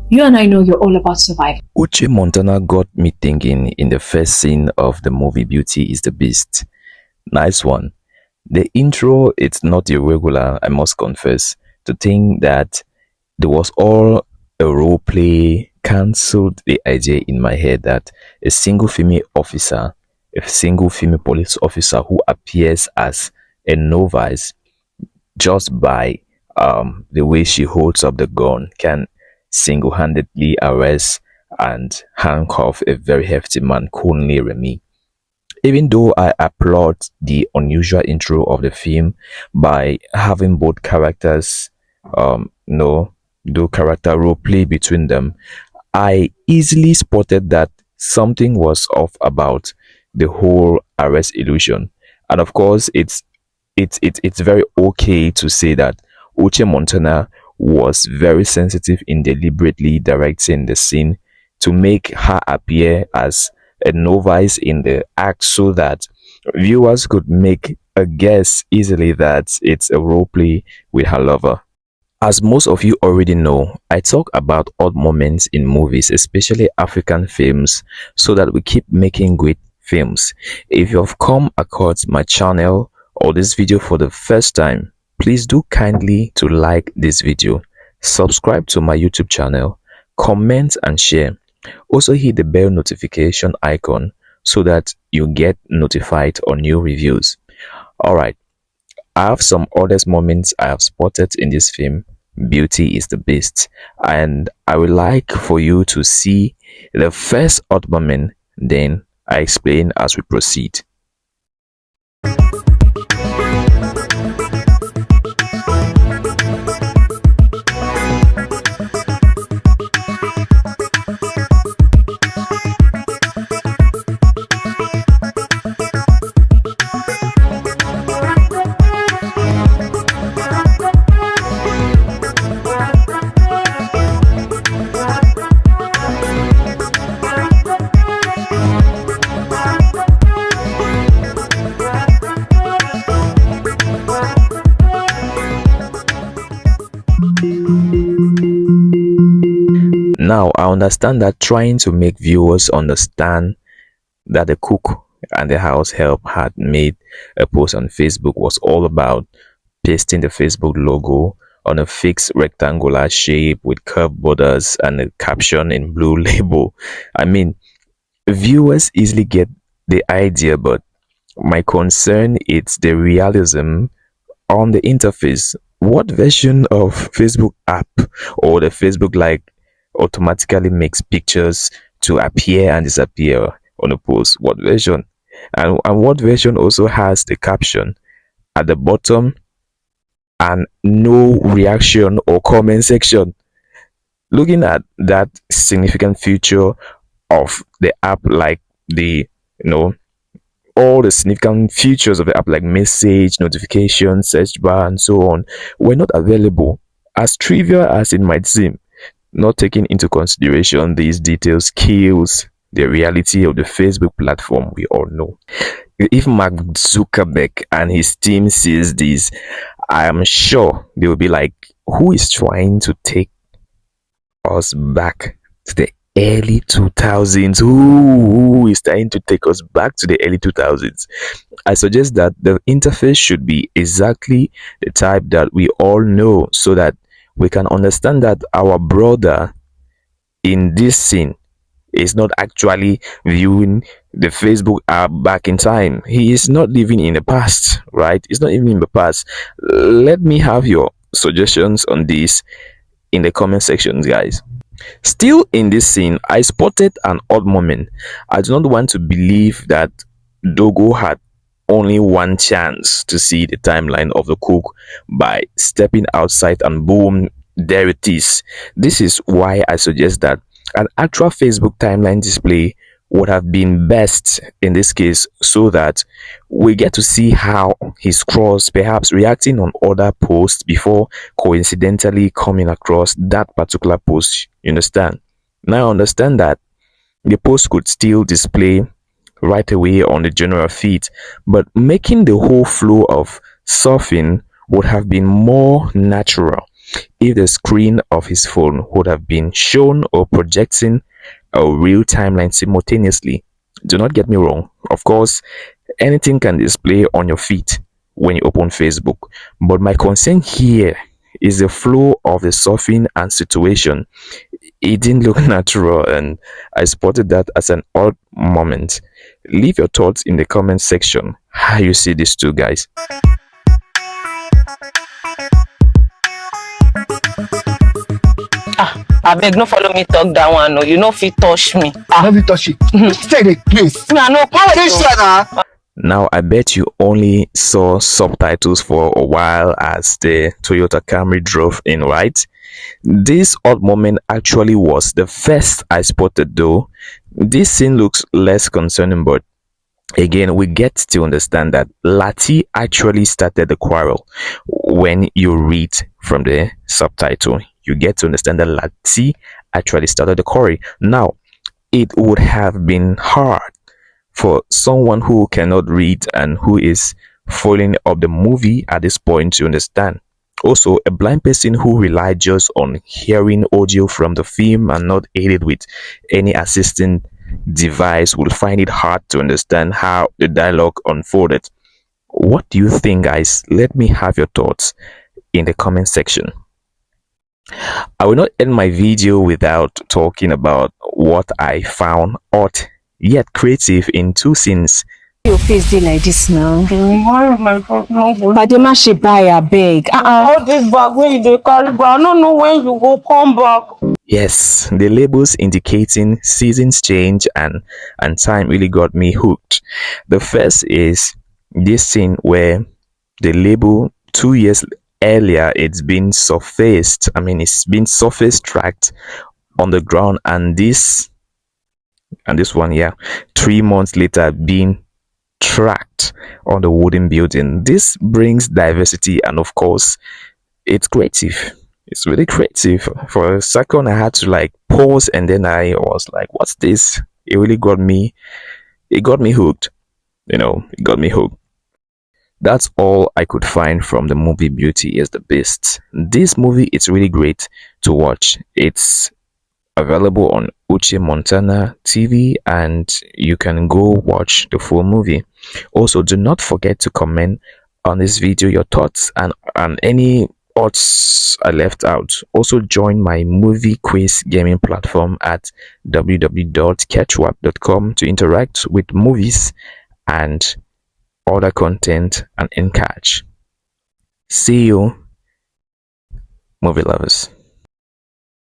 You and I know you're all about survival. Uche Montana got me thinking in the first scene of the movie Beauty is the Beast. Nice one. The intro, it's not irregular, I must confess. To think that there was all a role play cancelled the idea in my head that a single female officer, a single female police officer who appears as a novice just by the way she holds up the gun can single-handedly arrest and handcuff a very hefty man, Kunle REMI. Even though I applaud the unusual intro of the film by having both characters do character role play between them, I easily spotted that something was off about the whole arrest illusion. And of course, it's very okay to say that Uche Montana was very sensitive in deliberately directing the scene to make her appear as a novice in the act so that viewers could make a guess easily that it's a role play with her lover. As most of you already know, I talk about odd moments in movies, especially African films, so that we keep making great films. If you have come across my channel or this video for the first time, please do kindly to like this video, subscribe to my YouTube channel, comment and share. Also hit the bell notification icon so that you get notified on new reviews. Alright, I have some oddest moments I have spotted in this film, Beauty is the Beast, and I would like for you to see the first odd moment, then I explain as we proceed. Now, I understand that trying to make viewers understand that the cook and the house help had made a post on Facebook was all about pasting the Facebook logo on a fixed rectangular shape with curved borders and a caption in blue label. I mean, viewers easily get the idea, but my concern is the realism on the interface. What version of Facebook app or the Facebook like automatically makes pictures to appear and disappear on a post? What version? And what version also has the caption at the bottom and no reaction or comment section? Looking at that significant feature of the app, like all the significant features of the app like message, notification, search bar and so on were not available. As trivial as it might seem, not taking into consideration these details kills the reality of the Facebook platform we all know. If Mark Zuckerberg and his team sees this, I am sure they will be like, who is trying to take us back to the early 2000s? Who is trying to take us back to the early 2000s? I suggest that the interface should be exactly the type that we all know so that we can understand that our brother in this scene is not actually viewing the Facebook app back in time. He is not living in the past, right? He's not even in the past. Let me have your suggestions on this in the comment sections, guys. Still in this scene, I spotted an odd moment. I do not want to believe that Dogo had only one chance to see the timeline of the cook by stepping outside and boom, there it is. This is why I suggest that an actual Facebook timeline display would have been best in this case, so that we get to see how he scrolls, perhaps reacting on other posts before coincidentally coming across that particular post. You understand? Now I understand that the post could still display right away on the general feed, but making the whole flow of surfing would have been more natural. if the screen of his phone would have been shown or projecting a real timeline simultaneously. Do not get me wrong. Of course, anything can display on your feed when you open Facebook. But my concern here is the flow of the surfing and situation. It didn't look natural, and I spotted that as an odd moment. Leave your thoughts in the comment section. How you see these two guys? Abeg, no follow me talk that one. No, you no fit touch me. I have you touch it. Stay the place. Me, I no come. Now, I bet you only saw subtitles for a while as the Toyota Camry drove in, right? This odd moment actually was the first I spotted though. This scene looks less concerning, but again, we get to understand that Lati actually started the quarrel. When you read from the subtitle, you get to understand that Lati actually started the quarrel. Now, it would have been hard for someone who cannot read and who is following up the movie at this point to understand. Also, a blind person who relied just on hearing audio from the film and not aided with any assisting device will find it hard to understand how the dialogue unfolded. What do you think, guys? Let me have your thoughts in the comment section. I will not end my video without talking about what I found odd yet creative in two scenes. Your face dey like this now. Why my God no go? Badema she buy a bag. All this bag wey you dey carry, but I don't know when you go come back. Yes, the labels indicating seasons change and time really got me hooked. The first is this scene where the label 2 years earlier it's been surfaced. I mean, it's been surface tracked on the ground, and this one, yeah, 3 months later being tracked on the wooden building. This brings diversity, and of course, it's creative. It's really creative. For a second, I had to like pause, and then I was like, "What's this?" It really got me. It got me hooked. You know, it got me hooked. That's all I could find from the movie Beauty is the Beast. This movie is really great to watch. It's available on Uche Montana TV, and you can go watch the full movie. Also, do not forget to comment on this video your thoughts and any odds I left out. Also, join my movie quiz gaming platform at www.catchwap.com to interact with movies and other content and encourage. See you, movie lovers.